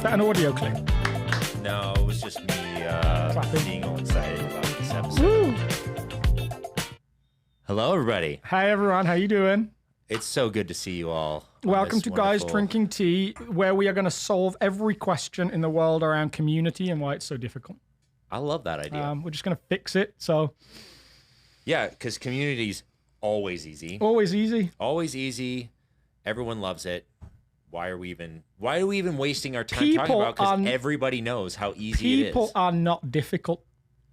that an audio clip? No, it was just me being all excited about this episode. Woo! Hello, everybody. Hi, everyone. How you doing? It's so good to see you all. Welcome to Guys Drinking Tea, where we are going to solve every question in the world around community and why it's so difficult. I love that idea. We're just going to fix it. So, yeah, because community's always easy. always easy. Always easy. Everyone loves it. Why are we even wasting our time talking about? Because everybody knows how easy it is. People are not difficult.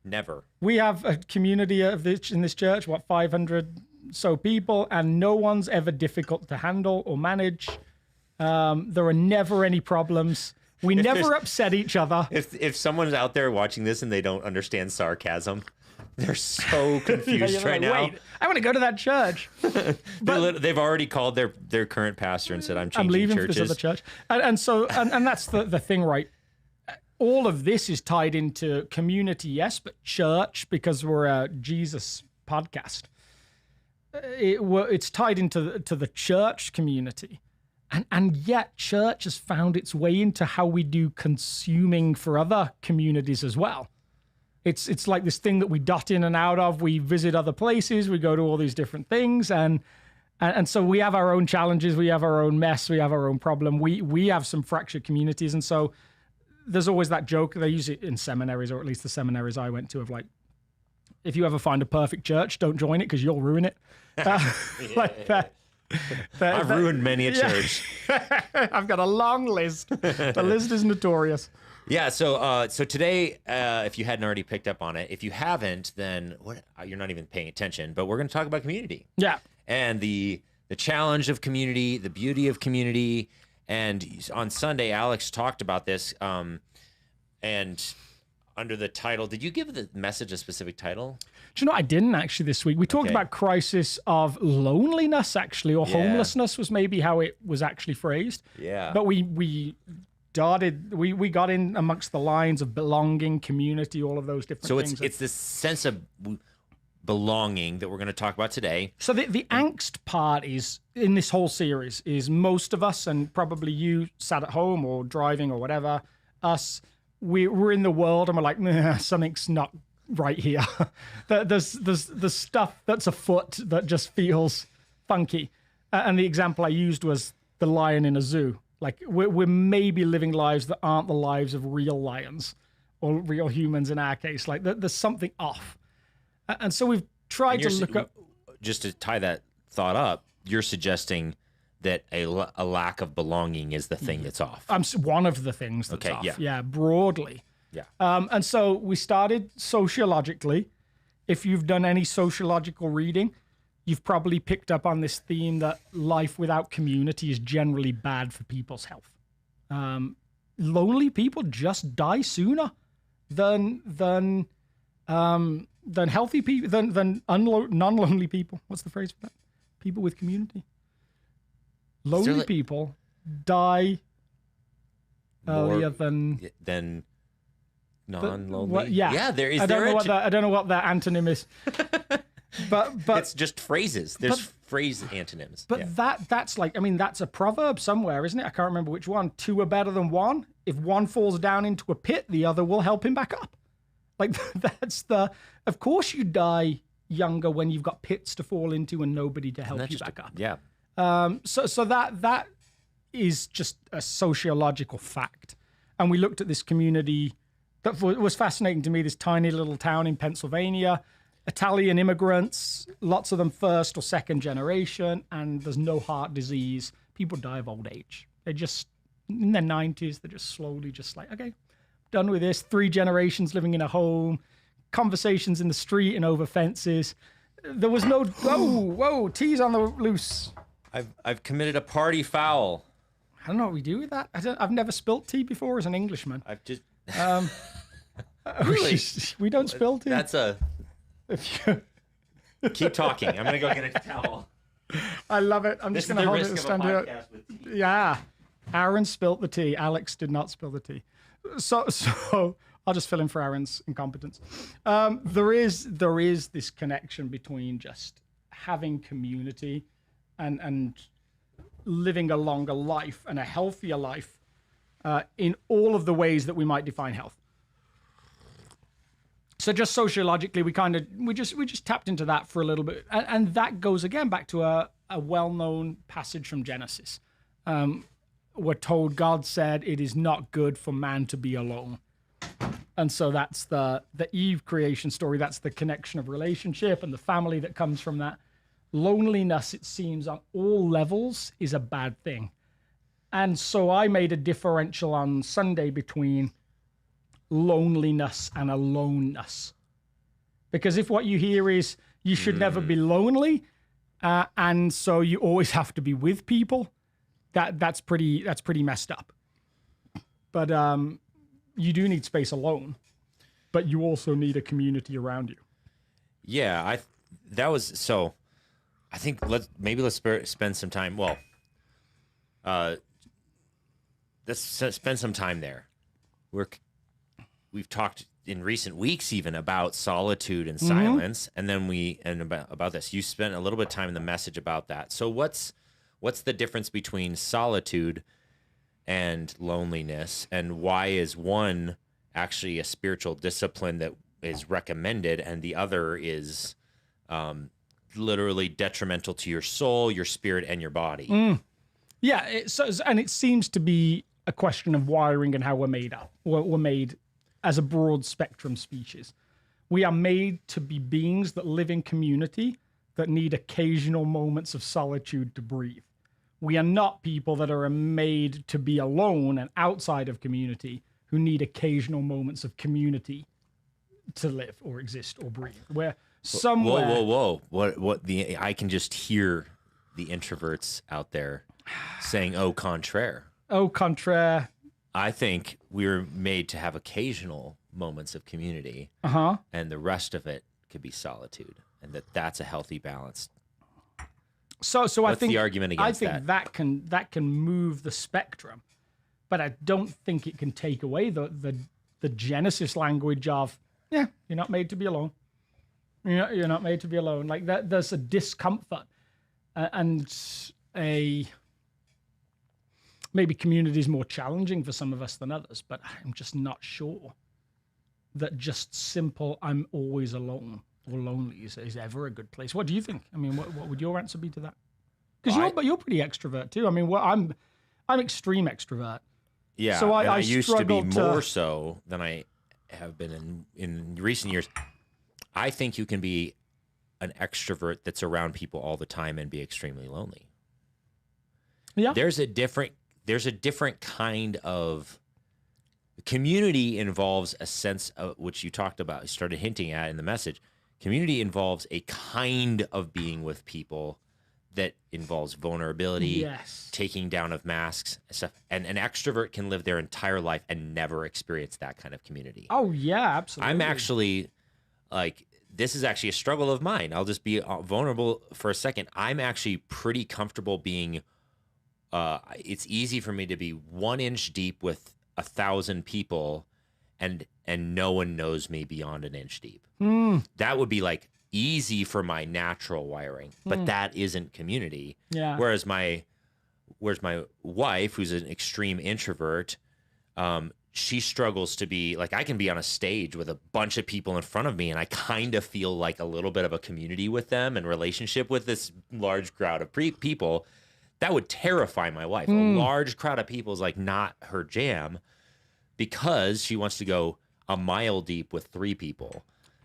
Never. We have a community in this church, 500 so people, and no one's ever difficult to handle or manage. There are never any problems. We never upset each other. If someone's out there watching this and they don't understand sarcasm, they're so confused right now. Wait, I want to go to that church. But they've already called their current pastor and said, I'm changing leaving churches. for this other church. And that's the thing, right? All of this is tied into community, yes, but church, because we're a Jesus podcast. It's tied into the church community. And yet church has found its way into how we do consuming for other communities as well. It's like this thing that we dot in and out of. We visit other places. We go to all these different things. And so we have our own challenges. We have our own mess. We have our own problem. We have some fractured communities. And so there's always that joke. They use it in seminaries, or at least the seminaries I went to, of like, if you ever find a perfect church, don't join it because you'll ruin it. Like that. I've ruined many a church. I've got a long list. The list is notorious. Yeah, so today, if you hadn't already picked up on it, if you haven't, then you're not even paying attention, but we're going to talk about community. Yeah. And the challenge of community, the beauty of community. And on Sunday, Alex talked about this, and under the title, did you give the message a specific title? Do you know, I didn't actually this week. We talked about crisis of loneliness, actually, or homelessness was maybe how it was actually phrased. Yeah. But we got in amongst the lines of belonging, community, all of those different things. So it's this sense of belonging that we're going to talk about today. So the angst part is, in this whole series, is most of us, and probably you sat at home or driving or whatever, we're in the world and we're like, nah, something's not right here. There's stuff that's afoot that just feels funky. And the example I used was the lion in a zoo. Like we're maybe living lives that aren't the lives of real lions or real humans in our case. Like there's something off. And so we've tried to look up. Just to tie that thought up, you're suggesting that a lack of belonging is the thing that's off. One of the things that's off. Yeah, broadly. Yeah. And so we started sociologically. If you've done any sociological reading, you've probably picked up on this theme that life without community is generally bad for people's health. Lonely people just die sooner than healthy people, than non-lonely people. What's the phrase for that? People with community. Lonely people die earlier than non-lonely. Yeah, there is. I don't know what that antonym is. but it's just phrases. There's phrase antonyms. But that's like, I mean, that's a proverb somewhere, isn't it? I can't remember which one. Two are better than one. If one falls down into a pit, the other will help him back up. Like of course you die younger when you've got pits to fall into and nobody to help you back up. Yeah. So that is just a sociological fact. And we looked at this community that was fascinating to me, this tiny little town in Pennsylvania, Italian immigrants, lots of them first or second generation, and there's no heart disease. People die of old age. They're just in their 90s. They're just slowly just like, okay, done with this. 3 generations living in a home, conversations in the street and over fences. There was no, whoa, tea's on the loose. I've committed a party foul. I don't know what we do with that. I've never spilt tea before as an Englishman. I've just really, we don't spill tea. That's keep talking. I'm gonna go get a towel. I love it. I'm just gonna hold it and stand here. Yeah, Aaron spilt the tea. Alex did not spill the tea. So I'll just fill in for Aaron's incompetence. There is this connection between just having community and living a longer life and a healthier life in all of the ways that we might define health. So just sociologically, we just tapped into that for a little bit, and that goes again back to a well-known passage from Genesis. We're told God said it is not good for man to be alone, and so that's the Eve creation story. That's the connection of relationship and the family that comes from that. Loneliness, it seems, on all levels is a bad thing, and so I made a differential on Sunday between loneliness and aloneness, because if what you hear is you should never be lonely, and so you always have to be with people, that's pretty messed up. But you do need space alone, but you also need a community around you. Yeah, I think let's spend some time. Well, let's spend some time there. We've talked in recent weeks even about solitude and silence, and then about this. You spent a little bit of time in the message about that. So what's the difference between solitude and loneliness, and why is one actually a spiritual discipline that is recommended, and the other is literally detrimental to your soul, your spirit, and your body? Yeah, and it seems to be a question of wiring and how we're made up. We're made as a broad spectrum species. We are made to be beings that live in community, that need occasional moments of solitude to breathe. We are not people that are made to be alone and outside of community, who need occasional moments of community to live or exist or breathe. We're somewhere. Whoa! What? I can just hear the introverts out there saying, "Au contraire." Au contraire. I think we're made to have occasional moments of community, and the rest of it could be solitude, and that's a healthy balance. So What's I think the argument against that? I think that can move the spectrum, but I don't think it can take away the Genesis language of, yeah, you're not made to be alone. You're not made to be alone. Like that, there's a discomfort and maybe community is more challenging for some of us than others, but I'm just not sure that just simple "I'm always alone" or lonely is ever a good place. What do you think? I mean, what would your answer be to that? Because you're pretty extrovert too. I mean, I'm extreme extrovert. Yeah, so I used to be struggle more so than I have been in recent years. I think you can be an extrovert that's around people all the time and be extremely lonely. Yeah, there's a different kind of community. Involves a sense of, which you talked about, you started hinting at in the message. Community involves a kind of being with people that involves vulnerability, taking down of masks and stuff. And an extrovert can live their entire life and never experience that kind of community. Oh yeah, absolutely. I'm actually this is actually a struggle of mine. I'll just be vulnerable for a second. I'm actually pretty comfortable being, it's easy for me to be 1 inch deep with 1,000 people and no one knows me beyond 1 inch deep. That would be like easy for my natural wiring, but that isn't community. Yeah. Whereas my wife, who's an extreme introvert, she struggles to be like, I can be on a stage with a bunch of people in front of me and I kind of feel like a little bit of a community with them and relationship with this large crowd of people. That would terrify my wife. A large crowd of people is like not her jam, because she wants to go a mile deep with 3 people.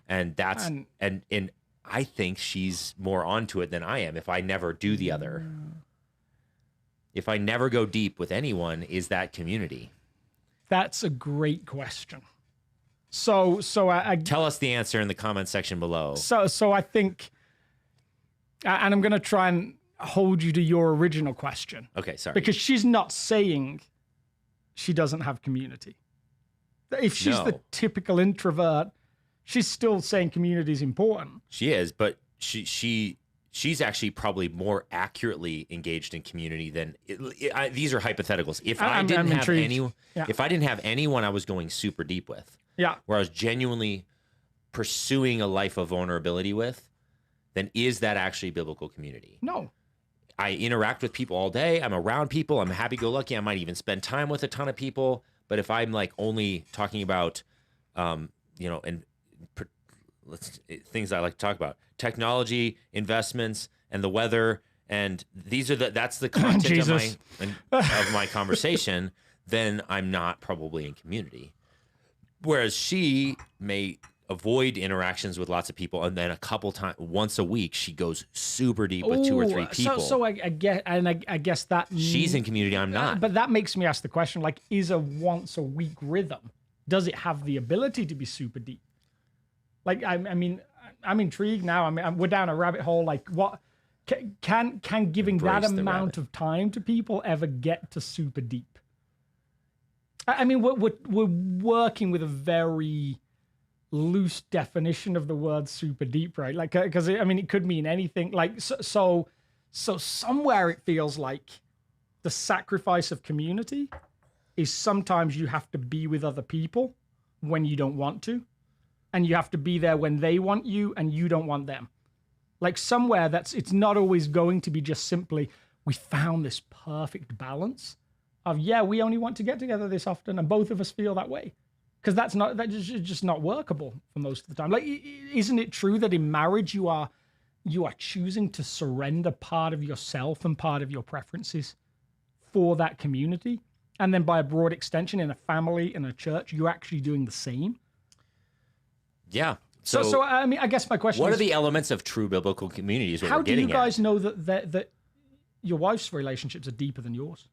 And that's, and I think she's more onto it than I am if I never do the other. If I never go deep with anyone, is that community? That's a great question. So I tell us the answer in the comment section below. So I think, and I'm going to try and hold you to your original question. Okay, sorry. Because she's not saying she doesn't have community. If she's the typical introvert, she's still saying community is important. She is, but she's actually probably more accurately engaged in community than these are hypotheticals. If I didn't have anyone I was going super deep with, where I was genuinely pursuing a life of vulnerability with, then is that actually biblical community? No. I interact with people all day. I'm around people. I'm happy-go-lucky. I might even spend time with a ton of people. But if I'm like only talking about, things I like to talk about, technology, investments, and the weather, and that's the content of my conversation, then I'm not probably in community. Whereas she may avoid interactions with lots of people, and then a couple times, once a week, she goes super deep with 2 or 3 people. So I guess that she's in community, I'm not. But that makes me ask the question: like, is a once a week rhythm, does it have the ability to be super deep? Like, I mean, I'm intrigued now. I mean, we're down a rabbit hole. Like, what can giving that amount of time to people ever get to super deep? I mean, we're working with a very loose definition of the word super deep, right? Like, because I mean, it could mean anything. Like, so somewhere it feels like the sacrifice of community is sometimes you have to be with other people when you don't want to, and you have to be there when they want you and you don't want them. Like, somewhere it's not always going to be just simply, we found this perfect balance of, we only want to get together this often, and both of us feel that way. Because that's just not workable for most of the time. Like, isn't it true that in marriage you are choosing to surrender part of yourself and part of your preferences for that community? And then by a broad extension, in a family, in a church, you're actually doing the same? Yeah. So I mean, I guess my question is, what are the elements of true biblical community is what how we're do you getting guys at. know that your wife's relationships are deeper than yours?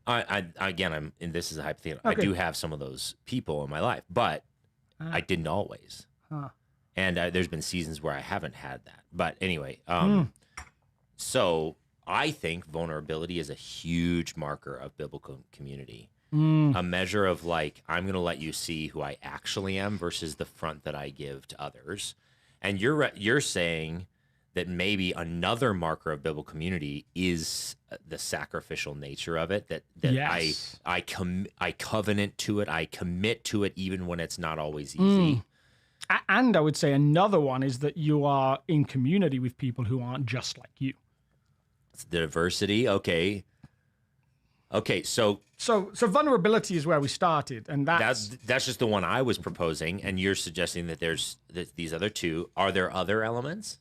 And this is a hypothetical. Okay. I do have some of those people in my life, but I didn't always. And there's been seasons where I haven't had that. But anyway, so I think vulnerability is a huge marker of biblical community. A measure of like, I'm going to let you see who I actually am versus the front that I give to others. And you're saying that maybe another marker of biblical community is the sacrificial nature of it, that yes. I covenant to it, I commit to it even when it's not always easy. And I would say another one is that you are in community with people who aren't just like you. It's diversity, okay. So vulnerability is where we started, and that's just the one I was proposing, and you're suggesting that there's these other two. Are there other elements?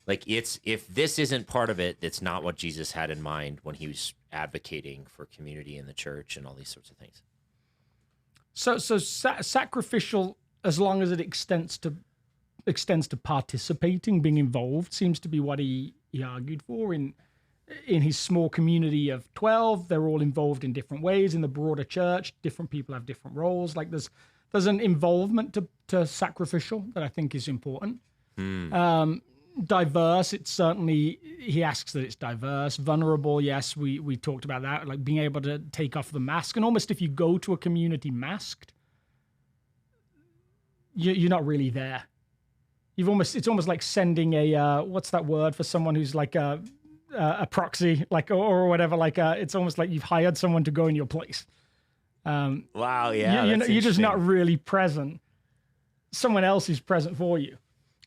Like, if this isn't part of it, that's not what Jesus had in mind when he was advocating for community in the church and all these sorts of things. So sacrificial, as long as it extends to participating, being involved, seems to be what he argued for in his small community of 12. They're all involved in different ways. In the broader church, different people have different roles. Like, there's an involvement to sacrificial that I think is important. Diverse, it's certainly, he asks that it's diverse. Vulnerable, yes, we talked about that, like being able to take off the mask. And almost if you go to a community masked, you're not really there. It's almost like sending a what's that word for someone who's like a proxy, like, or whatever. Like, it's almost like you've hired someone to go in your place. Wow, yeah, you're just not really present. Someone else is present for you.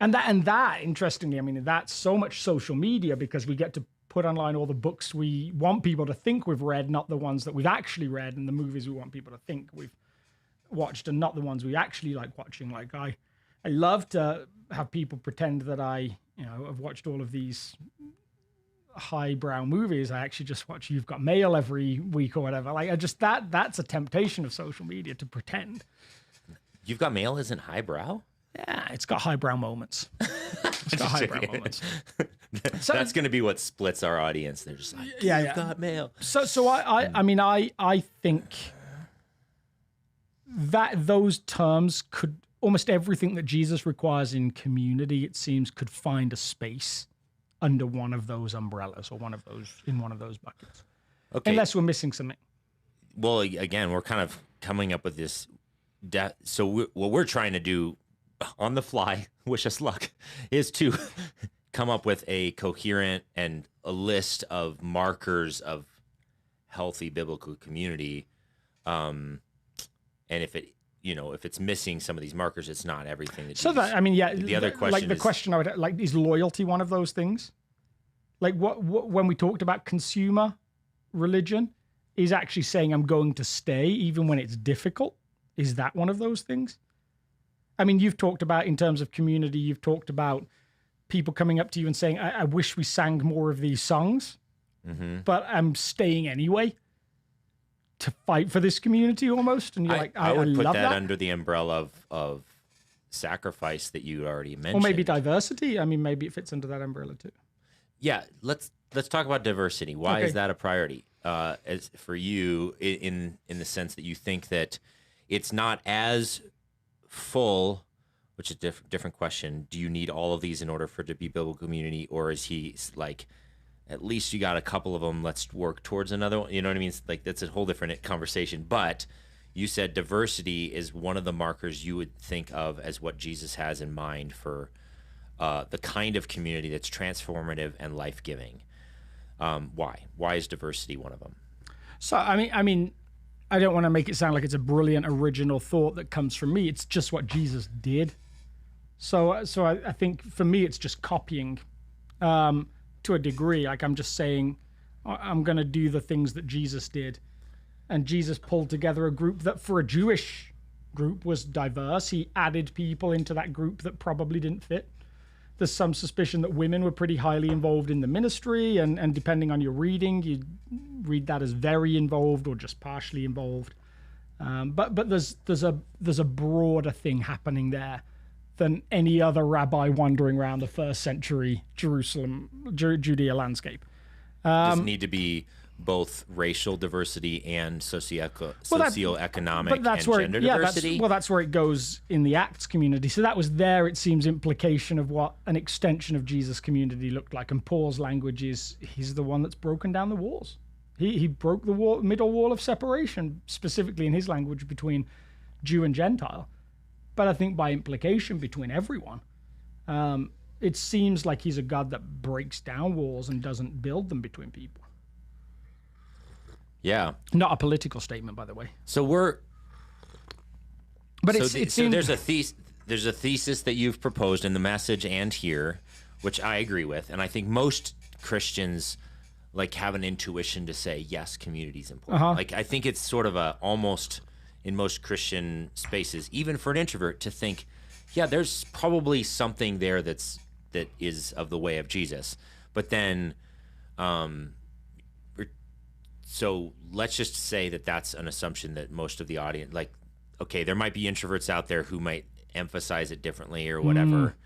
And that, interestingly, I mean, that's so much social media, because we get to put online all the books we want people to think we've read, not the ones that we've actually read, and the movies we want people to think we've watched, and not the ones we actually like watching. Like, I love to have people pretend that I have watched all of these highbrow movies. I actually just watch You've Got Mail every week or whatever. Like, that's a temptation of social media, to pretend. You've Got Mail isn't highbrow? Yeah, it's got highbrow moments. It's got highbrow moments. So, that's going to be what splits our audience. They're just like, You've Got Mail. So I think that those terms could, almost everything that Jesus requires in community, it seems, could find a space under one of those umbrellas, or one of those buckets. Okay. Unless we're missing something. Well, again, we're kind of coming up with this. So what we're trying to do on the fly, wish us luck, is to come up with a coherent and a list of markers of healthy biblical community. And if it's missing some of these markers, it's not everything. The other question, the question I would like, is loyalty one of those things? Like what when we talked about consumer religion, is actually saying I'm going to stay even when it's difficult. Is that one of those things? I mean, you've talked about in terms of community, you've talked about people coming up to you and saying, I wish we sang more of these songs, but I'm staying anyway to fight for this community almost. And you're I would put love that under the umbrella of sacrifice that you already mentioned. Or maybe diversity. I mean, maybe it fits under that umbrella too. Yeah, let's talk about diversity. Why is that a priority as for you in the sense that you think that it's not as full, which is a different question. Do you need all of these in order for it to be biblical community, or is he like, at least you got a couple of them, let's work towards another one? You know what I mean? It's like, that's a whole different conversation. But you said diversity is one of the markers you would think of as what Jesus has in mind for the kind of community that's transformative and life-giving. Why is diversity one of them? So, I mean, I don't want to make it sound like it's a brilliant original thought that comes from me. It's just what Jesus did. So I think for me, it's just copying to a degree. Like I'm just saying, I'm going to do the things that Jesus did. And Jesus pulled together a group that for a Jewish group was diverse. He added people into that group that probably didn't fit. There's some suspicion that women were pretty highly involved in the ministry, and depending on your reading, you read that as very involved or just partially involved. But there's a broader thing happening there than any other rabbi wandering around the first century Judea landscape. Does it need to be both racial diversity and socioeconomic and gender diversity? That's where it goes in the Acts community. So that was there, it seems, implication of what an extension of Jesus' community looked like. And Paul's language is, he's the one that's broken down the walls. He broke the middle wall of separation, specifically in his language, between Jew and Gentile. But I think by implication, between everyone. It seems like he's a God that breaks down walls and doesn't build them between people. Yeah. Not a political statement, by the way. So there's a thesis that you've proposed in the message and here, which I agree with, and I think most Christians like have an intuition to say yes, community is important. Like I think it's sort of almost in most Christian spaces, even for an introvert, to think, yeah, there's probably something there that is of the way of Jesus, but then. So let's just say that that's an assumption that most of the audience, like, okay, there might be introverts out there who might emphasize it differently or whatever.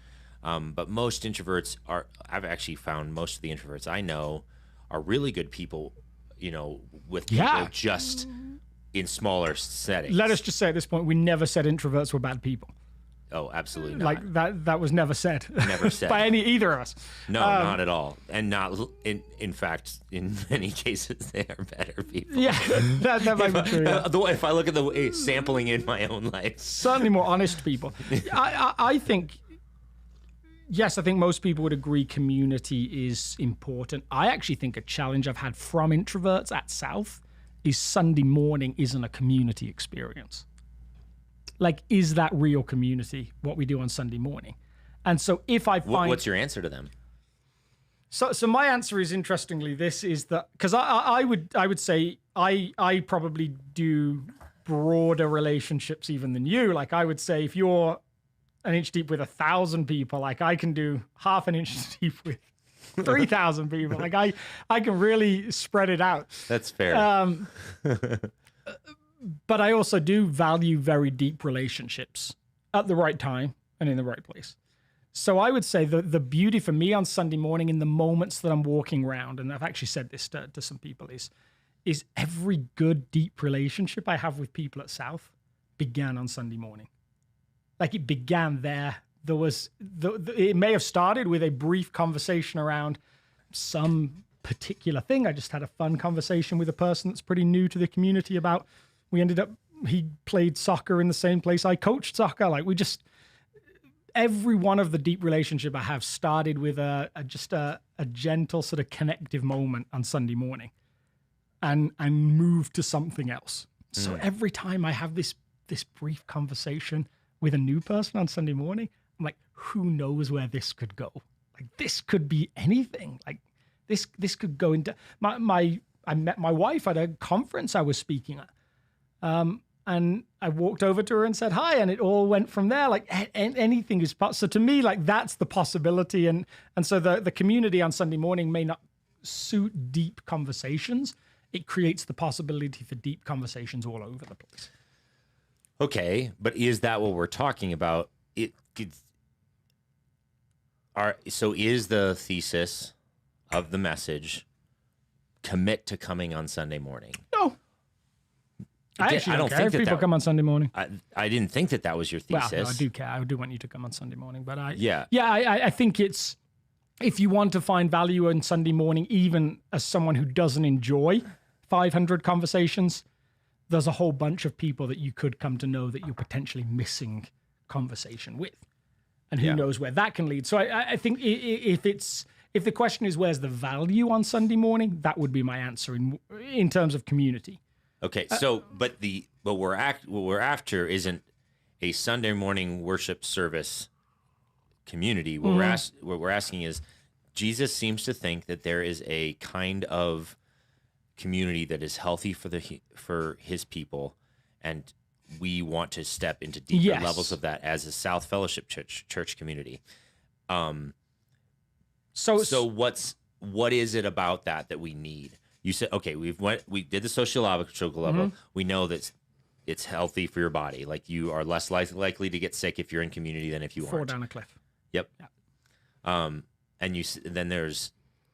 But most introverts I've actually found most of the introverts I know are really good people, with people just in smaller settings. Let us just say at this point, we never said introverts were bad people. Oh, absolutely not. Like that was never said. Never said. By either of us. No, not at all. And not, in fact, in many cases, they are better people. Yeah, that might be true. Yeah. If I look at the sampling in my own life. Certainly more honest people. I think, yes, I think most people would agree community is important. I actually think a challenge I've had from introverts at South is Sunday morning isn't a community experience. Like, is that real community, what we do on Sunday morning? And so if I find... What's your answer to them? So my answer is, interestingly, this is that... Because I would say I probably do broader relationships even than you. Like, I would say if you're an inch deep with 1,000 people, like I can do half an inch deep with 3,000 people. Like, I can really spread it out. That's fair. But I also do value very deep relationships at the right time and in the right place. So I would say the beauty for me on Sunday morning in the moments that I'm walking around, and I've actually said this to some people, is every good, deep relationship I have with people at South began on Sunday morning. Like it began there. There was, it may have started with a brief conversation around some particular thing. I just had a fun conversation with a person that's pretty new to the community about... he played soccer in the same place I coached soccer. Like every one of the deep relationship I have started with a gentle sort of connective moment on Sunday morning and moved to something else. So every time I have this brief conversation with a new person on Sunday morning, I'm like, who knows where this could go? Like this could be anything. Like this could go into I met my wife at a conference I was speaking at. And I walked over to her and said hi, and it all went from there. Like anything is possible. So to me, like that's the possibility. And so the community on Sunday morning may not suit deep conversations. It creates the possibility for deep conversations all over the place. Okay, but is that what we're talking about? So is the thesis of the message commit to coming on Sunday morning? No. I don't care if people come on Sunday morning. I didn't think that was your thesis. Well, no, I do care. I do want you to come on Sunday morning. But I think it's, if you want to find value on Sunday morning, even as someone who doesn't enjoy 500 conversations, there's a whole bunch of people that you could come to know that you're potentially missing conversation with. And who knows where that can lead. So I think if the question is where's the value on Sunday morning, that would be my answer in terms of community. Okay, so what we're after isn't a Sunday morning worship service community. What we're asking is, Jesus seems to think that there is a kind of community that is healthy for his people, and we want to step into deeper levels of that as a South Fellowship Church community. So what is it about that we need? You said, okay, we did the sociological level. We know that it's healthy for your body. Like you are less likely to get sick if you're in community than if you aren't. Fall down a cliff. Yep. Yeah. And then there's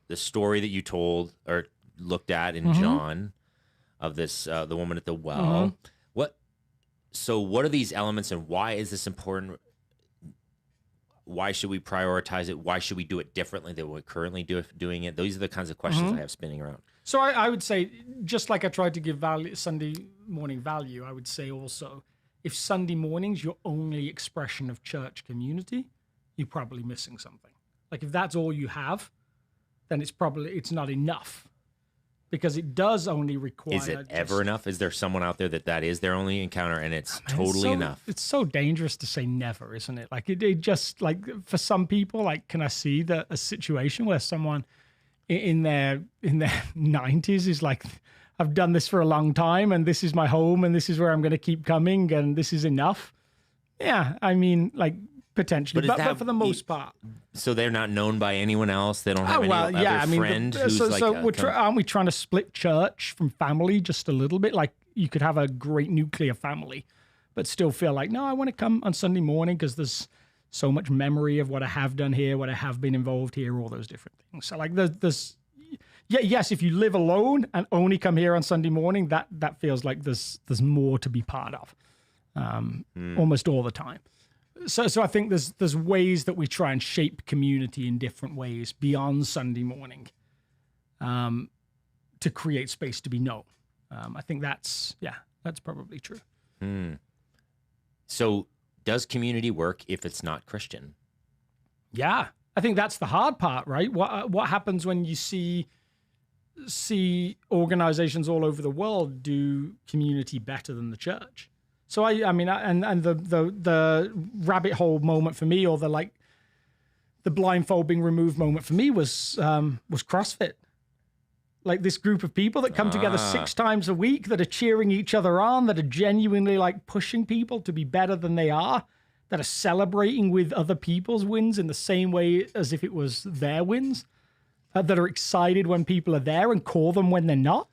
the story that you told or looked at in John of this the woman at the well. What are these elements, and why is this important? Why should we prioritize it? Why should we do it differently than we're currently doing it? Those are the kinds of questions I have spinning around. So I would say, just like I tried to give Sunday morning value, I would say also, if Sunday morning's your only expression of church community, you're probably missing something. Like if that's all you have, then it's not enough, because it does only require. Is it ever enough? Is there someone out there that is their only encounter and it's totally enough? It's so dangerous to say never, isn't it? Like it just, like for some people, like can I see a situation where someone in their 90s is like, I've done this for a long time and this is my home and this is where I'm going to keep coming and this is enough. Yeah, I mean, like potentially, but for the most part. So they're not known by anyone else. They don't have any other friend who's aren't we trying to split church from family just a little bit? Like you could have a great nuclear family, but still feel like, no, I want to come on Sunday morning because there's so much memory of what I have done here, what I have been involved here, all those different things. So like yes, if you live alone and only come here on Sunday morning, that feels like there's more to be part of, almost all the time. So I think there's ways that we try and shape community in different ways beyond Sunday morning, to create space to be known. I think that's probably true. So does community work if it's not Christian? Yeah, I think that's the hard part, right? What happens when you see organizations all over the world do community better than the church? So I mean, and the rabbit hole moment for me, or the blindfold being removed moment for me was CrossFit. Like this group of people that come together 6 times a week, that are cheering each other on, that are genuinely like pushing people to be better than they are, that are celebrating with other people's wins in the same way as if it was their wins, that are excited when people are there and call them when they're not.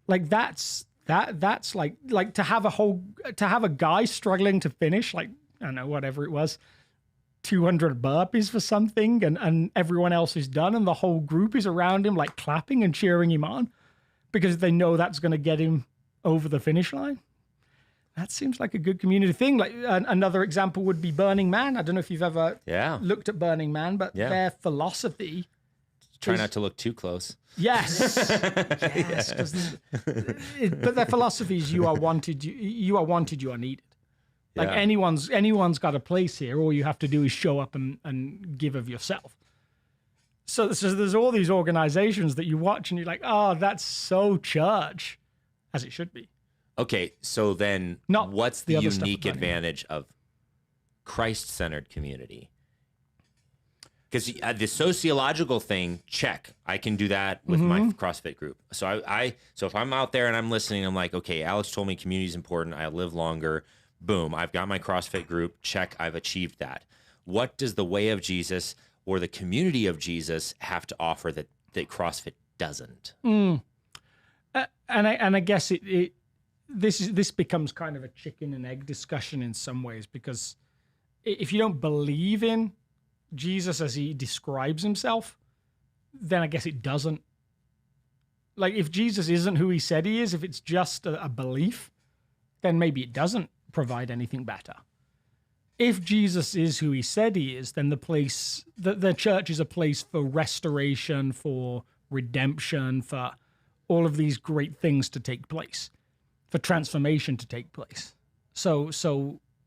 Like that's like to have a guy struggling to finish, like, I don't know, whatever it was, 200 burpees for something, and everyone else is done, and the whole group is around him, like clapping and cheering him on because they know that's going to get him over the finish line. That seems like a good community thing. Like another example would be Burning Man. I don't know if you've ever looked at Burning Man, but their philosophy. Try not to look too close. Yes. Yes. But their philosophy is you are wanted, you are needed. Like anyone's got a place here. All you have to do is show up and give of yourself. So there's all these organizations that you watch and you're like, oh, that's so church, as it should be. Okay, so then what's the unique advantage of Christ-centered community? Because the sociological thing, check. I can do that with my CrossFit group. So so if I'm out there and I'm listening, I'm like, okay, Alex told me community is important. I live longer. Boom. I've got my CrossFit group. Check. I've achieved that. What does the way of Jesus or the community of Jesus have to offer that CrossFit doesn't? And I guess this becomes kind of a chicken and egg discussion in some ways, because if you don't believe in Jesus as he describes himself, then I guess it doesn't. Like, if Jesus isn't who he said he is, if it's just a belief, then maybe it doesn't provide anything better. If Jesus is who he said he is, then the church is a place for restoration, for redemption, for all of these great things to take place, for transformation to take place. So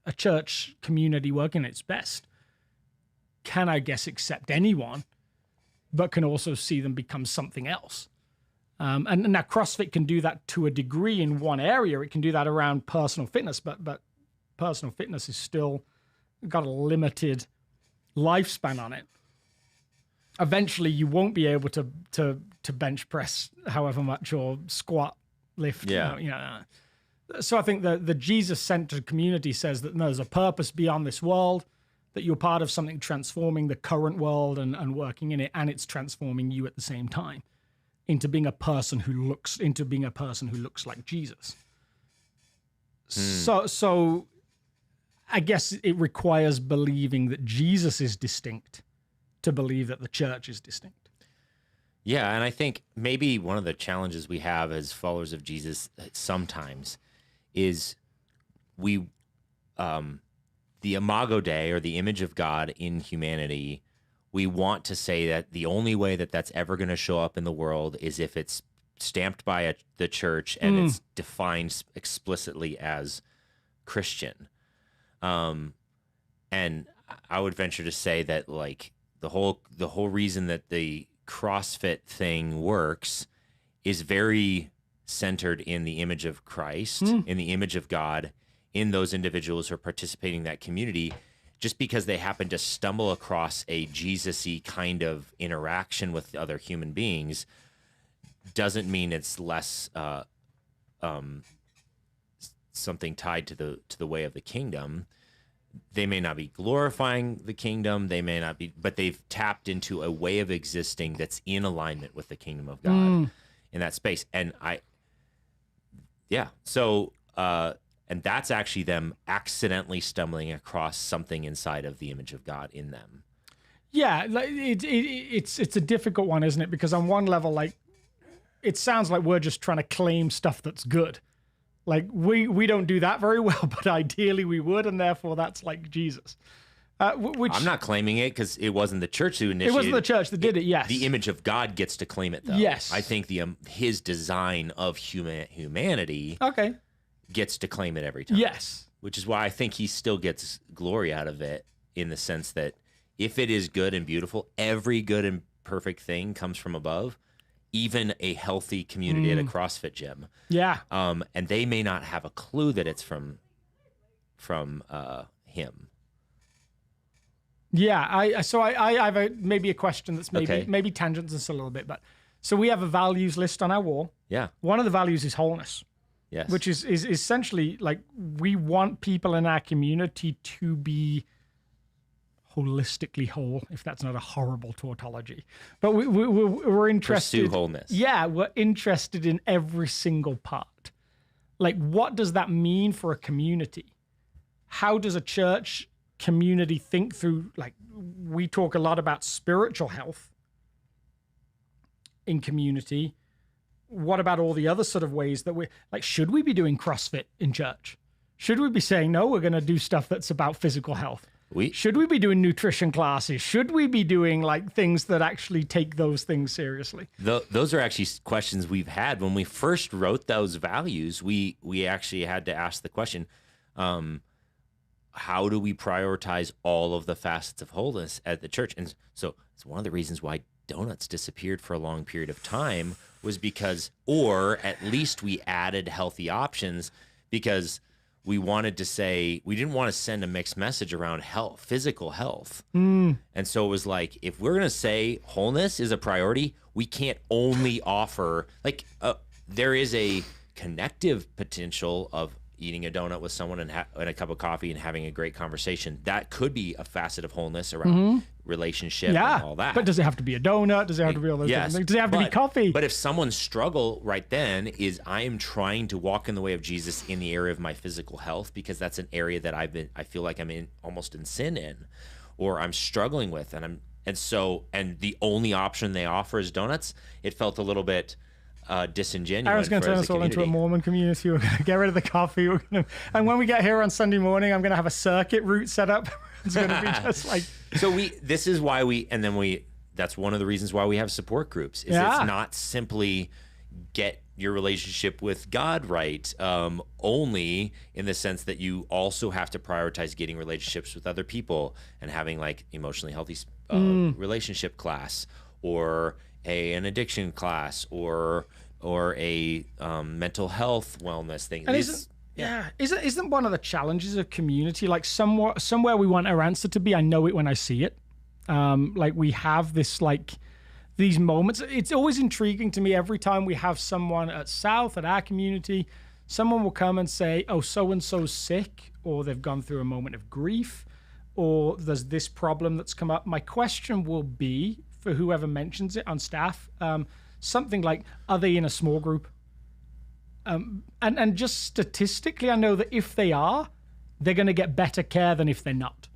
a church community working its best can, I guess, accept anyone, but can also see them become something else. And now CrossFit can do that to a degree in one area. It can do that around personal fitness, but personal fitness is still got a limited lifespan on it. Eventually, you won't be able to bench press however much or squat, lift. Yeah. So I think the Jesus-centered community says that there's a purpose beyond this world, that you're part of something transforming the current world and working in it, and it's transforming you at the same time into being a person who looks like Jesus. So I guess it requires believing that Jesus is distinct to believe that the church is distinct. Yeah, and I think maybe one of the challenges we have as followers of Jesus sometimes is the imago Dei, or the image of God in humanity, we want to say that the only way that that's ever going to show up in the world is if it's stamped by the church and it's defined explicitly as Christian. And I would venture to say that, like, the whole reason that the CrossFit thing works is very centered in the image of Christ, in the image of God, in those individuals who are participating in that community. Just because they happen to stumble across a Jesus-y kind of interaction with other human beings doesn't mean it's less something tied to the way of the kingdom. They may not be glorifying the kingdom, they may not be, but they've tapped into a way of existing that's in alignment with the kingdom of God in that space. And and that's actually them accidentally stumbling across something inside of the image of God in them. Yeah, it's a difficult one, isn't it? Because on one level, like, it sounds like we're just trying to claim stuff that's good. Like, we don't do that very well, but ideally we would, and therefore that's like Jesus. Which I'm not claiming it, because it wasn't the church who initiated it. It wasn't the church that did it, yes. The image of God gets to claim it, though. Yes. I think his design of humanity gets to claim it every time. Yes. Which is why I think he still gets glory out of it, in the sense that if it is good and beautiful, every good and perfect thing comes from above, even a healthy community at a CrossFit gym. Yeah. And they may not have a clue that it's from him. Yeah. I have maybe a question that's maybe tangents us a little bit, but so we have a values list on our wall. Yeah. One of the values is wholeness. Yes. Which is essentially, like, we want people in our community to be holistically whole, if that's not a horrible tautology. But we're interested. Pursue wholeness. Yeah, we're interested in every single part. Like, what does that mean for a community? How does a church community think through, like, we talk a lot about spiritual health in community. What about all the other sort of ways that should we be doing CrossFit in church? Should we be saying, no, we're going to do stuff that's about physical health? Should we be doing nutrition classes? Should we be doing, like, things that actually take those things seriously? Those are actually questions we've had. When we first wrote those values, we actually had to ask the question, how do we prioritize all of the facets of wholeness at the church? And so it's one of the reasons why donuts disappeared for a long period of time, was because, or at least we added healthy options, because we wanted to say, we didn't want to send a mixed message around health, physical health. And so it was like, if we're going to say wholeness is a priority, we can't only offer, like, there is a connective potential of eating a donut with someone and a cup of coffee and having a great conversation. That could be a facet of wholeness around relationship and all that. But does it have to be a donut? Does it have to be all those different things? Does it have to be coffee? But if someone's struggle right then is I am trying to walk in the way of Jesus in the area of my physical health, because that's an area that I feel like I'm almost in sin in, or I'm struggling with, and the only option they offer is donuts, it felt a little bit disingenuous. Aaron's going to turn us all into a Mormon community. We're going to get rid of the coffee. And when we get here on Sunday morning, I'm going to have a circuit route set up. It's going to be just like. So that's one of the reasons why we have support groups. It's not simply get your relationship with God right, only in the sense that you also have to prioritize getting relationships with other people and having like emotionally healthy relationship class, or an addiction class, or a mental health wellness thing. And isn't one of the challenges of community, like somewhere we want our answer to be? I know it when I see it. Like we have this, like these moments. It's always intriguing to me every time we have someone at South, at our community, someone will come and say, oh, so-and-so's sick, or they've gone through a moment of grief, or there's this problem that's come up. My question will be, for whoever mentions it on staff, something like, are they in a small group? And just statistically, I know that if they are, they're going to get better care than if they're not.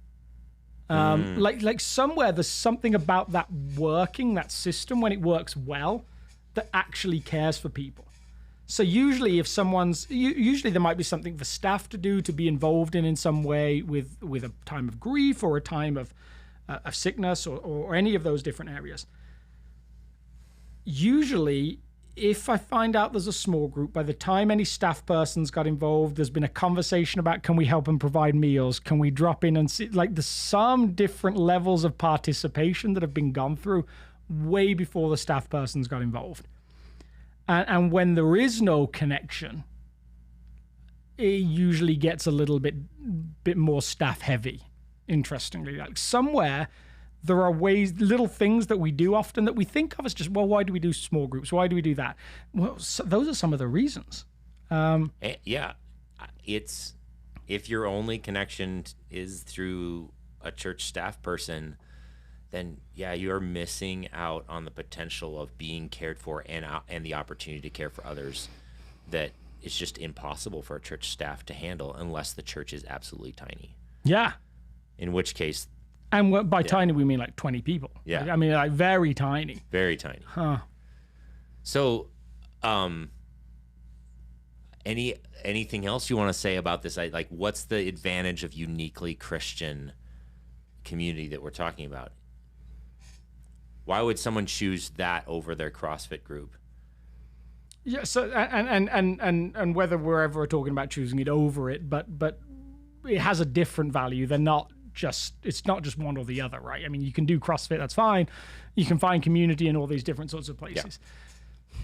Like somewhere there's something about that working, that system, when it works well, that actually cares for people. So usually if usually there might be something for staff to do, to be involved in some way with a time of grief or a time of sickness or any of those different areas. Usually, if I find out there's a small group, by the time any staff person's got involved, there's been a conversation about, can we help and provide meals? Can we drop in and see? Like, there's some different levels of participation that have been gone through way before the staff person's got involved. And when there is no connection, it usually gets a little bit more staff heavy. Interestingly, like somewhere there are little things that we do often that we think of as just, well, why do we do small groups? Why do we do that? Well, those are some of the reasons. It's if your only connection is through a church staff person, then you're missing out on the potential of being cared for and the opportunity to care for others that it's just impossible for a church staff to handle unless the church is absolutely tiny. Yeah. In which case... And by tiny, we mean like 20 people. Yeah. I mean, like very tiny. Very tiny. Huh. So, anything else you want to say about this? Like, what's the advantage of uniquely Christian community that we're talking about? Why would someone choose that over their CrossFit group? Yeah. So, and whether we're ever talking about choosing it over it, but it has a different value. It's not just one or the other, right? I mean, you can do CrossFit, that's fine. You can find community in all these different sorts of places. Yeah.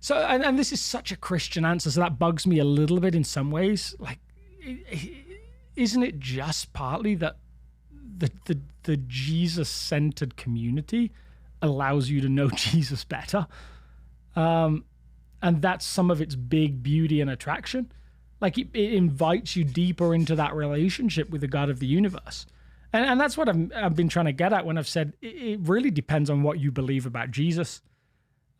So, and this is such a Christian answer, so that bugs me a little bit in some ways. Like, isn't it just partly that the Jesus-centered community allows you to know Jesus better? And that's some of its big beauty and attraction. Like it invites you deeper into that relationship with the God of the universe. And that's what I've been trying to get at when I've said it really depends on what you believe about Jesus.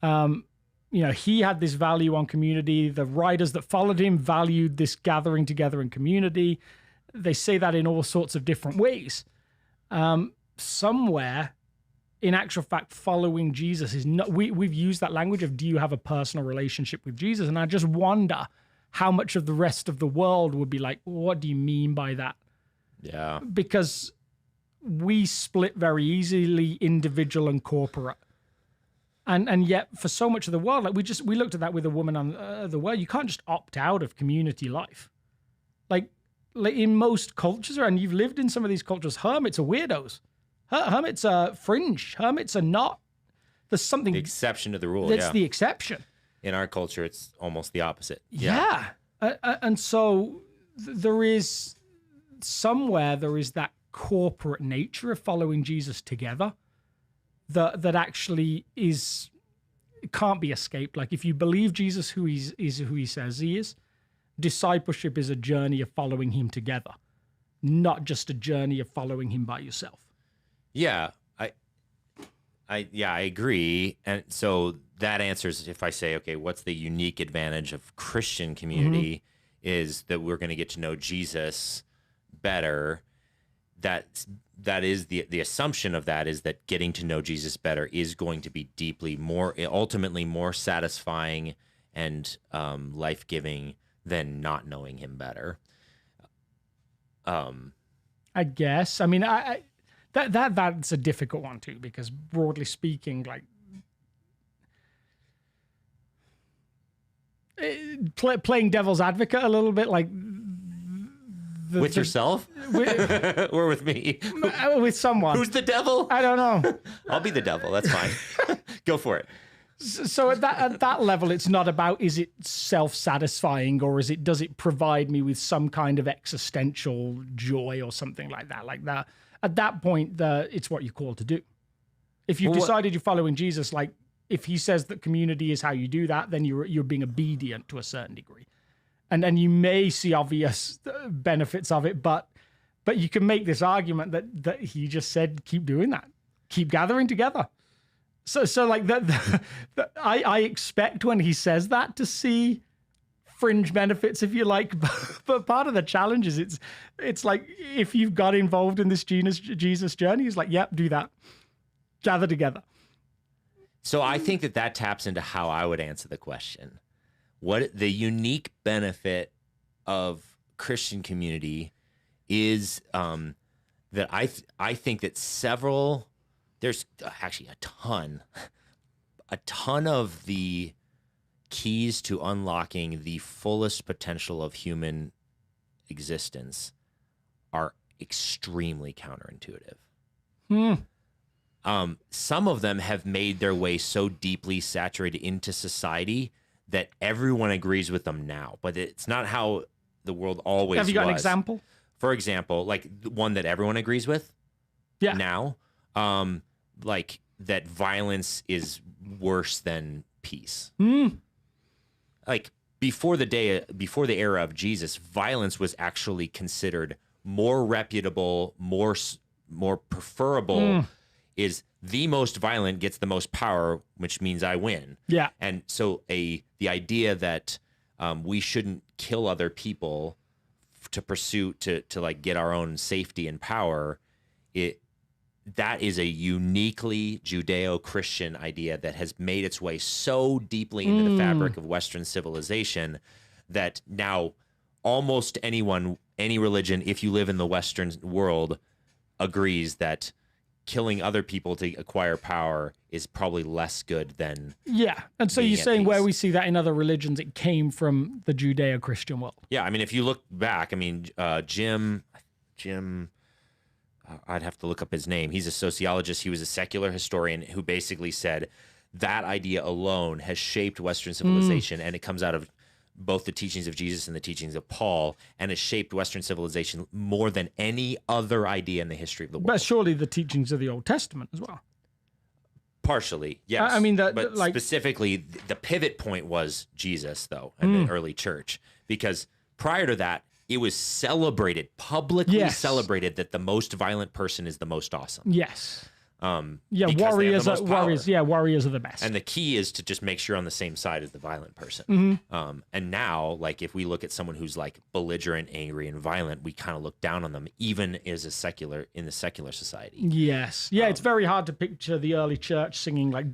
He had this value on community. The writers that followed him valued this gathering together in community. They say that in all sorts of different ways. Somewhere, in actual fact, following Jesus is not, we've used that language of, do you have a personal relationship with Jesus? And I just wonder how much of the rest of the world would be like, what do you mean by that? Yeah. Because we split very easily, individual and corporate. And yet for so much of the world, like we looked at that with a woman on the world, you can't just opt out of community life. Like in most cultures, and you've lived in some of these cultures, hermits are weirdos. Hermits are fringe. Hermits are not. There's something. The exception to the rule. That's the exception. In our culture, it's almost the opposite. Yeah. And so there is that corporate nature of following Jesus together that actually is, it can't be escaped. Like if you believe Jesus is who he says he is, discipleship is a journey of following him together, not just a journey of following him by yourself. Yeah, I agree. And so that answers, if I say, okay, what's the unique advantage of Christian community is that we're going to get to know Jesus better. That is the assumption of that is that getting to know Jesus better is going to be ultimately more satisfying and life-giving than not knowing him better. I guess. I mean, that's a difficult one too, because broadly speaking, like playing devil's advocate a little bit, like with yourself or with me, with someone. Who's the devil? I don't know. I'll be the devil. That's fine. Go for it. So at that level, it's not about, is it self-satisfying, or does it provide me with some kind of existential joy or something like that? Like that, at that point, it's what you're called to do. If you've decided you're following Jesus, like if he says that community is how you do that, then you're being obedient to a certain degree. And you may see obvious benefits of it, but you can make this argument that he just said, keep doing that, keep gathering together. So like that, I expect when he says that to see fringe benefits, if you like. But part of the challenge is it's like if you've got involved in this Jesus journey, he's like, yep, do that, gather together. So I think that taps into how I would answer the question. What the unique benefit of Christian community is that I think that there's actually a ton of the keys to unlocking the fullest potential of human existence are extremely counterintuitive. Some of them have made their way so deeply saturated into society that everyone agrees with them now, but it's not how the world always was. Have you got an example? For example, like the one that everyone agrees with now, like that violence is worse than peace. Like before the era of Jesus, violence was actually considered more reputable, more preferable. Is the most violent gets the most power, which means I win. Yeah. And so the idea that we shouldn't kill other people to pursue to like get our own safety and power, that is a uniquely Judeo-Christian idea that has made its way so deeply into the fabric of Western civilization that now almost anyone, any religion, if you live in the Western world, agrees that killing other people to acquire power is probably less good than and so you're saying where we see that in other religions, it came from the Judeo-Christian world. Yeah, I mean, if you look back, I mean, Jim, I'd have to look up his name. He's a sociologist. He was a secular historian who basically said that idea alone has shaped Western civilization, and it comes out of both the teachings of Jesus and the teachings of Paul, and has shaped Western civilization more than any other idea in the history of the world. But surely the teachings of the Old Testament as well. Partially, yes. I mean, but specifically, the pivot point was Jesus, though, and the early church, because prior to that, it was publicly celebrated that the most violent person is the most awesome. Yes. Warriors are the best. And the key is to just make sure you're on the same side as the violent person. And now, like, if we look at someone who's like belligerent, angry, and violent, we kind of look down on them, even as in the secular society. Yes. Yeah, it's very hard to picture the early church singing like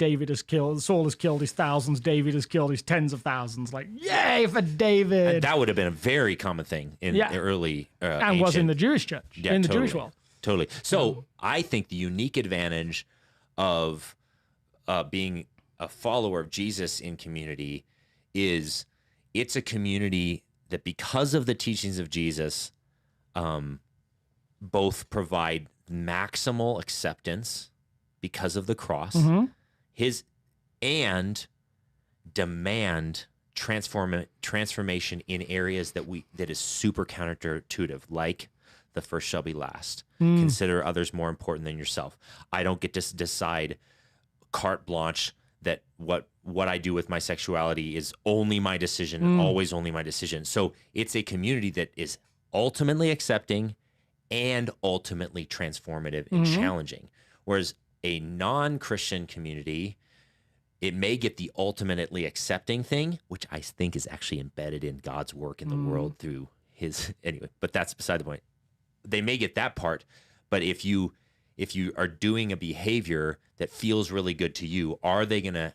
Saul has killed his thousands, David has killed his tens of thousands. Like, yay for David. And that would have been a very common thing in the early and was in the Jewish church, in the Jewish world. Totally. So I think the unique advantage of being a follower of Jesus in community is it's a community that, because of the teachings of Jesus, both provide maximal acceptance because of the cross, and demand transformation in areas that is super counterintuitive, like the first shall be last. Consider others more important than yourself. I don't get to decide carte blanche that what I do with my sexuality is only my decision, always only my decision. So it's a community that is ultimately accepting and ultimately transformative and challenging. Whereas a non-Christian community, it may get the ultimately accepting thing, which I think is actually embedded in God's work in the world through his, anyway, but that's beside the point. They may get that part, but if you are doing a behavior that feels really good to you, are they going to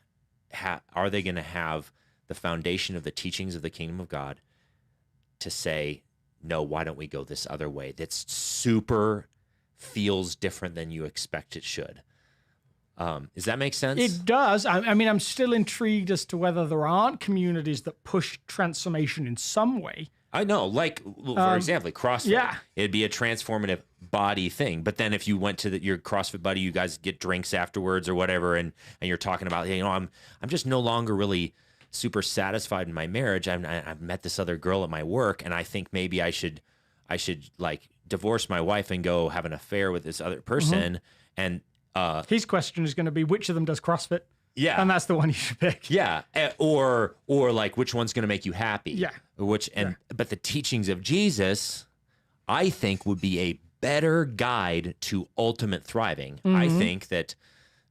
have the foundation of the teachings of the kingdom of God to say, no, why don't we go this other way? That's super feels different than you expect it should. Does that make sense? It does. I mean, I'm still intrigued as to whether there aren't communities that push transformation in some way. I know, like, for example, CrossFit. Yeah. It'd be a transformative body thing. But then if you went to your CrossFit buddy, you guys get drinks afterwards or whatever, and you're talking about, hey, I'm just no longer really super satisfied in my marriage. I've met this other girl at my work, and I think maybe I should like divorce my wife and go have an affair with this other person. And his question is going to be, which of them does CrossFit? Yeah. And that's the one you should pick. Yeah. Or like, which one's going to make you happy? Yeah. But the teachings of Jesus, I think, would be a better guide to ultimate thriving. I think that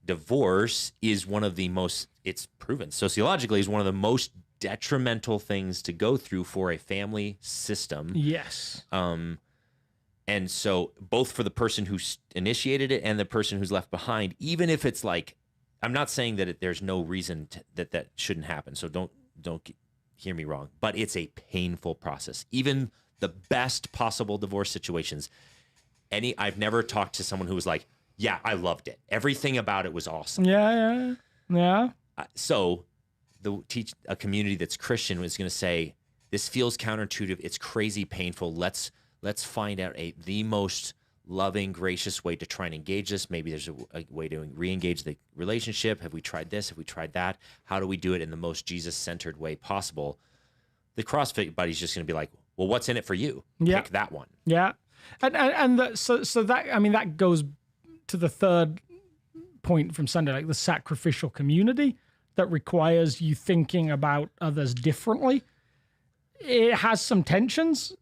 divorce is one of the most, it's proven sociologically, is one of the most detrimental things to go through for a family system. Yes. And so both for the person who initiated it and the person who's left behind, even if it's like, I'm not saying that there's no reason that shouldn't happen. So don't hear me wrong, but it's a painful process. Even the best possible divorce situations. I've never talked to someone who was like, yeah, I loved it. Everything about it was awesome. Yeah. So a community that's Christian is going to say, this feels counterintuitive. It's crazy painful. Let's find out the most loving, gracious way to try and engage this. Maybe there's a way to re-engage the relationship. Have we tried this? Have we tried that? How do we do it in the most Jesus-centered way possible? The CrossFit buddy's just going to be like, well, what's in it for you? Yeah. Pick that one. Yeah. So that, I mean, that goes to the third point from Sunday, like the sacrificial community that requires you thinking about others differently. It has some tensions.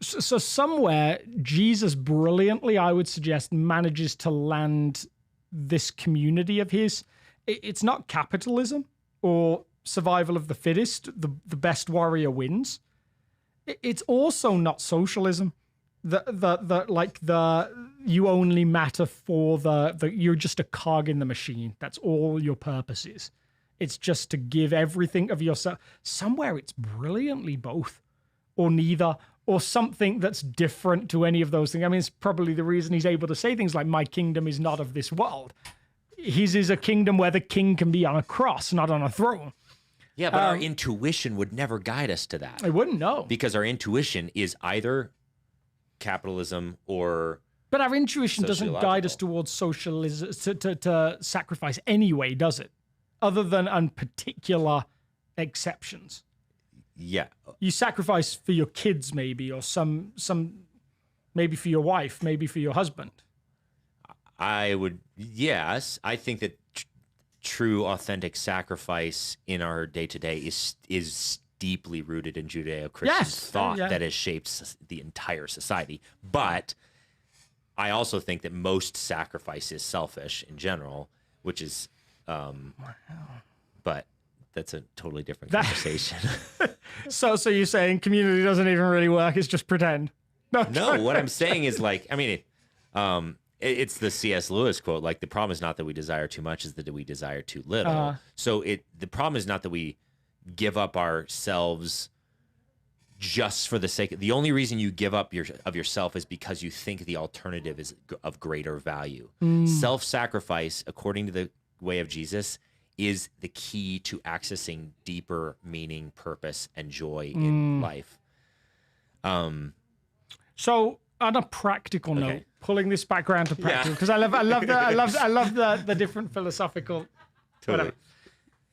So somewhere, Jesus brilliantly, I would suggest, manages to land this community of his. It's not capitalism or survival of the fittest, the best warrior wins. It's also not socialism. You only matter for you're just a cog in the machine. That's all your purpose is. It's just to give everything of yourself. Somewhere it's brilliantly both or neither, or something that's different to any of those things. I mean, it's probably the reason he's able to say things like, my kingdom is not of this world. His is a kingdom where the king can be on a cross, not on a throne. Yeah, but our intuition would never guide us to that. I wouldn't know. Because our intuition is either capitalism or But our intuition doesn't guide us towards socialism, to sacrifice anyway, does it? Other than on particular exceptions. Yeah. You sacrifice for your kids, maybe, or some maybe for your wife, maybe for your husband. Yes. I think that true, authentic sacrifice in our day-to-day is deeply rooted in Judeo-Christian thought that has shaped the entire society. But I also think that most sacrifice is selfish in general, which is, but that's a totally different conversation. So you're saying community doesn't even really work? It's just pretend? No, what I'm saying is it's the C.S. Lewis quote. Like, the problem is not that we desire too much, is that we desire too little. So the problem is not that we give up ourselves just for the sake of, the only reason you give up of yourself is because you think the alternative is of greater value. Self-sacrifice, according to the way of Jesus, is the key to accessing deeper meaning, purpose, and joy in life. So on a practical note, pulling this back around to practical, because I love the different philosophical. Totally.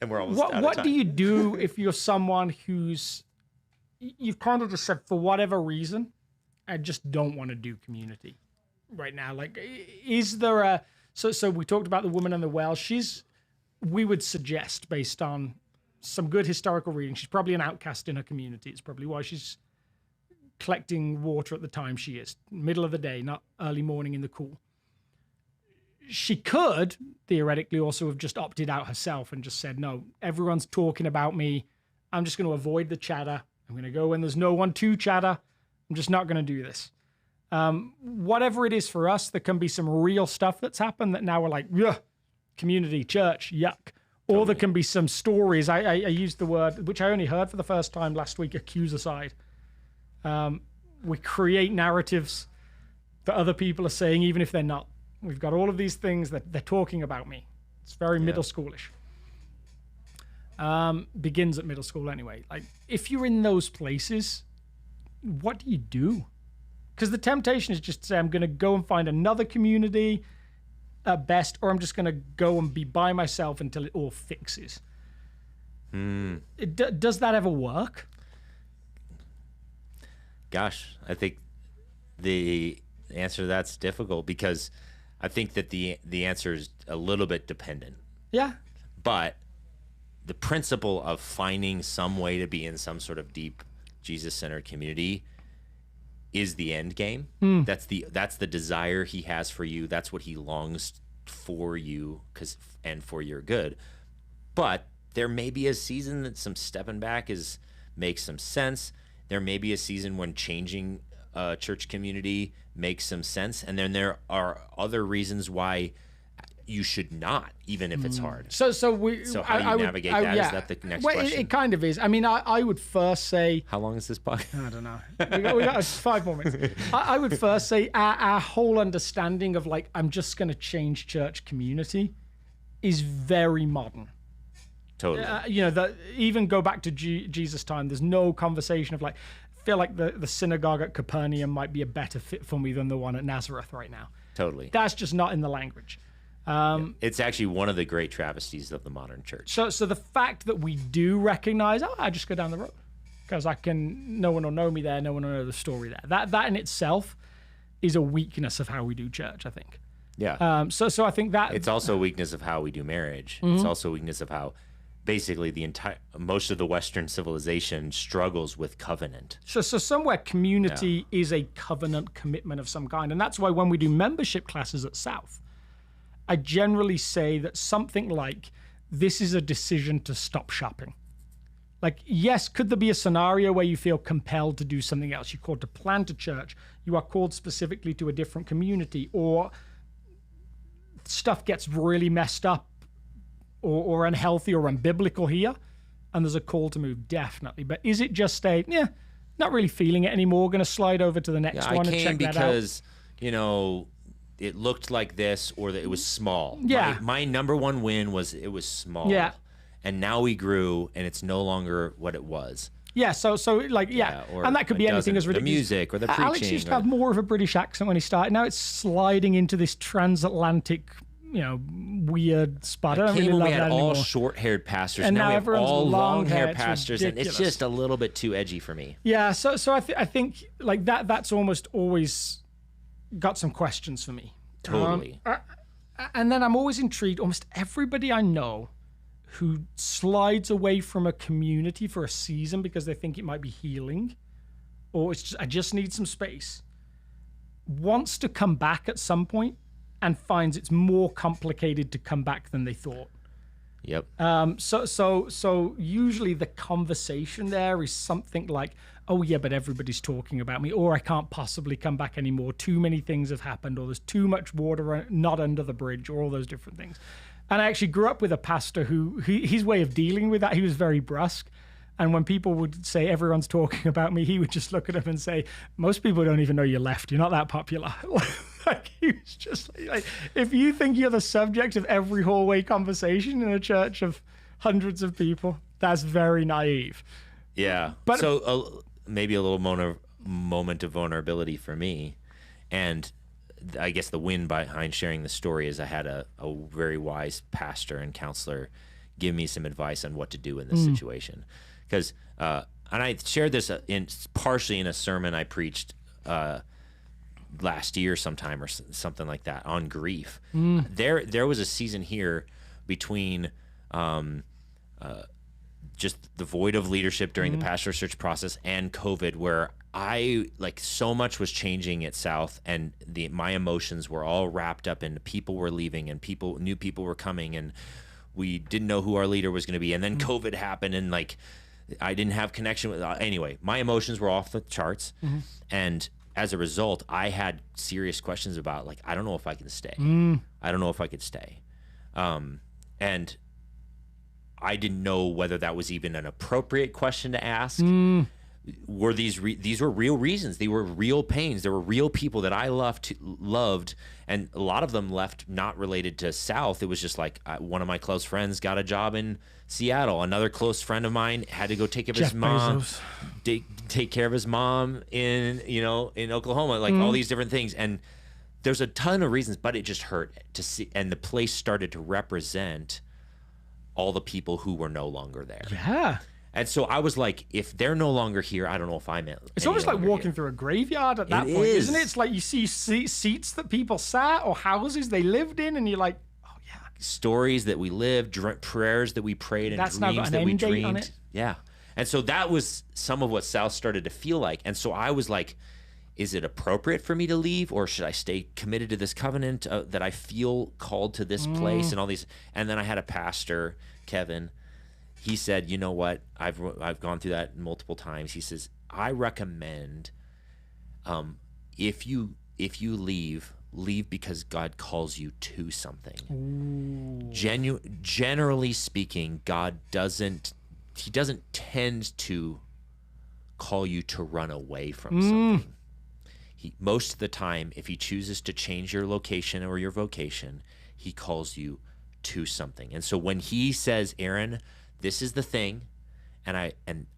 And we're almost what out of what time. do you do if you're someone who's you've kind of just said for whatever reason, I just don't want to do community right now? Like, is there a so we talked about the woman and the well. We would suggest, based on some good historical reading, she's probably an outcast in her community. It's probably why she's collecting water at the time she is, middle of the day, not early morning in the cool. She could theoretically also have just opted out herself and just said, no, everyone's talking about me. I'm just going to avoid the chatter. I'm going to go when there's no one to chatter. I'm just not going to do this. Whatever it is for us, there can be some real stuff that's happened that now we're like, ugh, community, church, yuck. Or there can be some stories. I used the word, which I only heard for the first time last week, accusicide. We create narratives that other people are saying, even if they're not. We've got all of these things that they're talking about me. It's very middle schoolish. Begins at middle school anyway. Like, if you're in those places, what do you do? Because the temptation is just to say, I'm going to go and find another community at best, or I'm just going to go and be by myself until it all fixes. Does that ever work? Gosh, I think the answer to that's difficult, because I think that the answer is a little bit dependent. Yeah. But the principle of finding some way to be in some sort of deep Jesus-centered community is the end game. That's the desire he has for you. That's what he longs for you, and for your good. But there may be a season that some stepping back makes some sense. There may be a season when changing church community makes some sense, and then there are other reasons why you should not, even if it's hard. So how do you navigate that? Yeah. Is that the next well, question? It kind of is. I mean, I would first say, How long is this podcast? I don't know. We got 5 more minutes. I would first say our whole understanding of, like, I'm just going to change church community is very modern. Totally. Even go back to Jesus' time, there's no conversation of, like, I feel like the synagogue at Capernaum might be a better fit for me than the one at Nazareth right now. Totally. That's just not in the language. It's actually one of the great travesties of the modern church. So the fact that we do recognize, I just go down the road because no one will know me there, no one will know the story there. That in itself is a weakness of how we do church, I think. Yeah. So I think that It's also a weakness of how we do marriage. It's also a weakness of how basically most of the Western civilization struggles with covenant. So somewhere community is a covenant commitment of some kind. And that's why when we do membership classes at South, I generally say that something like, this is a decision to stop shopping. Like, yes, could there be a scenario where you feel compelled to do something else? You're called to plant a church. You are called specifically to a different community, or stuff gets really messed up or unhealthy or unbiblical here, and there's a call to move, definitely. But is it just not really feeling it anymore, going to slide over to the next one and check that out? Because, it looked like this, or that it was small. Yeah. My number one win was it was small. Yeah. And now we grew, and it's no longer what it was. Yeah, so and that could be anything as ridiculous. The music or the preaching. Alex used to have more of a British accent when he started. Now it's sliding into this transatlantic, weird spot. I don't really love we had that all anymore. short-haired pastors, And and now we have everyone's all long-haired. long-haired pastors, and it's just a little bit too edgy for me. Yeah, so I think like that's almost always got some questions for me. Totally. And then I'm always intrigued. Almost everybody I know who slides away from a community for a season because they think it might be healing, or I just need some space, wants to come back at some point and finds it's more complicated to come back than they thought. Yep. So usually the conversation there is something like, oh yeah, but everybody's talking about me, or I can't possibly come back anymore. Too many things have happened, or there's too much water not under the bridge, or all those different things. And I actually grew up with a pastor who his way of dealing with that, he was very brusque. And when people would say everyone's talking about me, he would just look at them and say, most people don't even know you left. You're not that popular. Like, he was just like, if you think you're the subject of every hallway conversation in a church of hundreds of people, that's very naive. Yeah. But so maybe a little moment of vulnerability for me. And I guess the win behind sharing the story is I had a very wise pastor and counselor give me some advice on what to do in this situation. Because, and I shared this partially in a sermon I preached last year sometime or something like that on grief. There was a season here between just the void of leadership during the pastor search process and COVID, where I so much was changing at South, and my emotions were all wrapped up in people were leaving and new people were coming, and we didn't know who our leader was going to be. And then COVID happened, and I didn't have connection with, anyway, my emotions were off the charts. And as a result, I had serious questions about I don't know if I can stay. I don't know if I could stay. And I didn't know whether that was even an appropriate question to ask. Were these were real reasons? They were real pains. There were real people that I loved, and a lot of them left not related to South. It was just one of my close friends got a job in Seattle. Another close friend of mine had to go take care of his mom. Take care of his mom in Oklahoma. All these different things, and there's a ton of reasons, but it just hurt to see. And the place started to represent all the people who were no longer there. Yeah. And so I was like, if they're no longer here, I don't know if I'm in. It's almost like walking through a graveyard at that point, isn't it? It's like you see seats that people sat or houses they lived in, and you're like, oh yeah. Stories that we lived, prayers that we prayed, and that's dreams that we dreamed. On it. Yeah. And so that was some of what South started to feel like. And so I was like, is it appropriate for me to leave, or should I stay committed to this covenant that I feel called to this place and all these? And then I had a pastor, Kevin. He said, you know what? I've gone through that multiple times. He says, I recommend if you leave because God calls you to something. Generally speaking, God doesn't tend to call you to run away from something. Most of the time, if he chooses to change your location or your vocation, he calls you to something. And so when he says, Aaron, this is the thing, and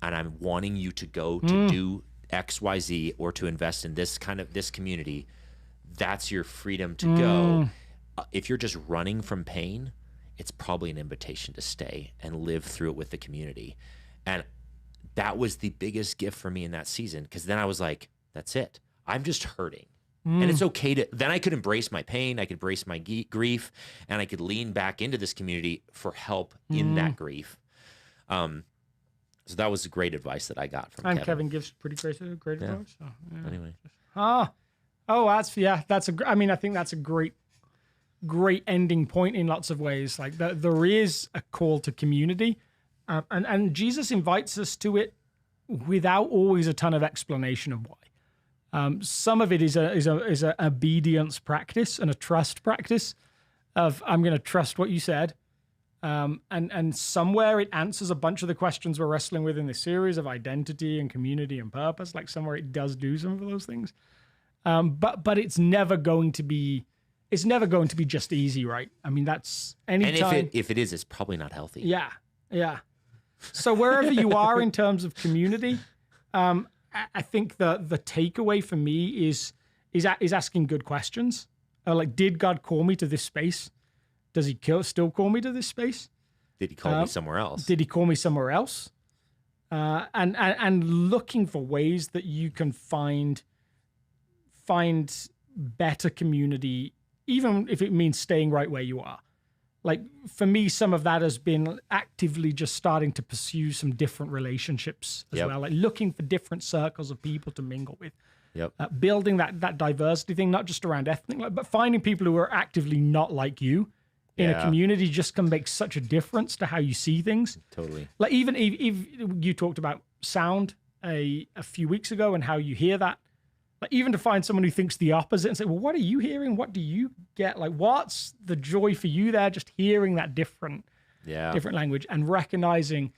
I'm wanting you to go to do X, Y, Z, or to invest in this community, that's your freedom to go. If you're just running from pain, it's probably an invitation to stay and live through it with the community. And that was the biggest gift for me in that season, because then I was like, that's it. I'm just hurting. And it's okay then I could embrace my pain, I could embrace my grief, and I could lean back into this community for help in that grief. So that was great advice that I got from Kevin. And Kevin gives pretty great advice. So, yeah. Anyway. I think that's a great ending point in lots of ways. There is a call to community, and Jesus invites us to it without always a ton of explanation of why. Some of it is a obedience practice and a trust practice of, I'm going to trust what you said. And somewhere it answers a bunch of the questions we're wrestling with in this series of identity and community and purpose. Somewhere it does do some of those things. But it's never going to be just easy, right? I mean, that's anytime. And if it is, it's probably not healthy. Yeah. Yeah. So wherever you are in terms of community, I think the takeaway for me is asking good questions. Did God call me to this space? Does he still call me to this space? Did he call me somewhere else? Did he call me somewhere else? And looking for ways that you can find better community, even if it means staying right where you are. For me, some of that has been actively just starting to pursue some different relationships as well, looking for different circles of people to mingle with. Building that diversity thing, not just around ethnic, but finding people who are actively not like you in a community just can make such a difference to how you see things. Totally. Even if you talked about sound a few weeks ago and how you hear that, even to find someone who thinks the opposite and say, well, what are you hearing? What do you get? What's the joy for you there? Just hearing that different language and recognizing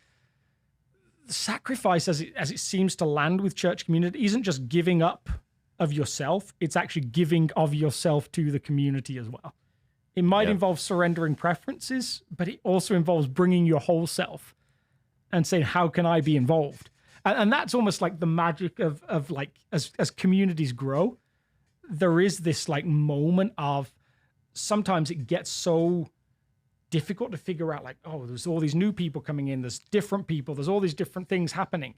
the sacrifice as it seems to land with church community isn't just giving up of yourself. It's actually giving of yourself to the community as well. It might involve surrendering preferences, but it also involves bringing your whole self and saying, how can I be involved? And that's almost like the magic of as communities grow, there is this moment of sometimes it gets so difficult to figure out, like, oh, there's all these new people coming in, there's different people, there's all these different things happening.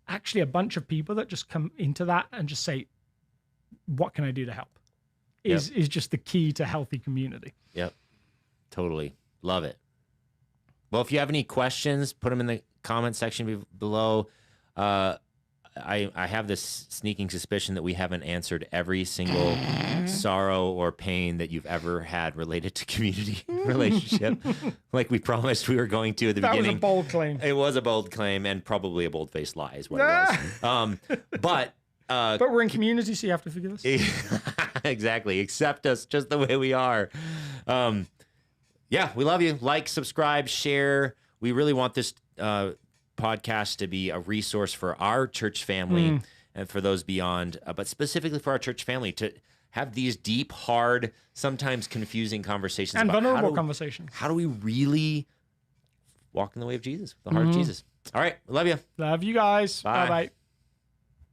Actually, a bunch of people that just come into that and just say, what can I do to help? Is just the key to healthy community. Yep. Totally. Love it. Well, if you have any questions, put them in the comment section below. I have this sneaking suspicion that we haven't answered every single sorrow or pain that you've ever had related to community relationship, like we promised we were going to at the beginning. That was a bold claim. It was a bold claim, and probably a bold-faced lie is what it was. But we're in community, so you have to figure this. Exactly. Accept us just the way we are. Yeah, we love you. Like, subscribe, share. We really want this podcast to be a resource for our church family and for those beyond, but specifically for our church family to have these deep, hard, sometimes confusing conversations and about vulnerable conversations. How do we really walk in the way of Jesus, the heart of Jesus? All right, we love you. Love you guys. Bye bye.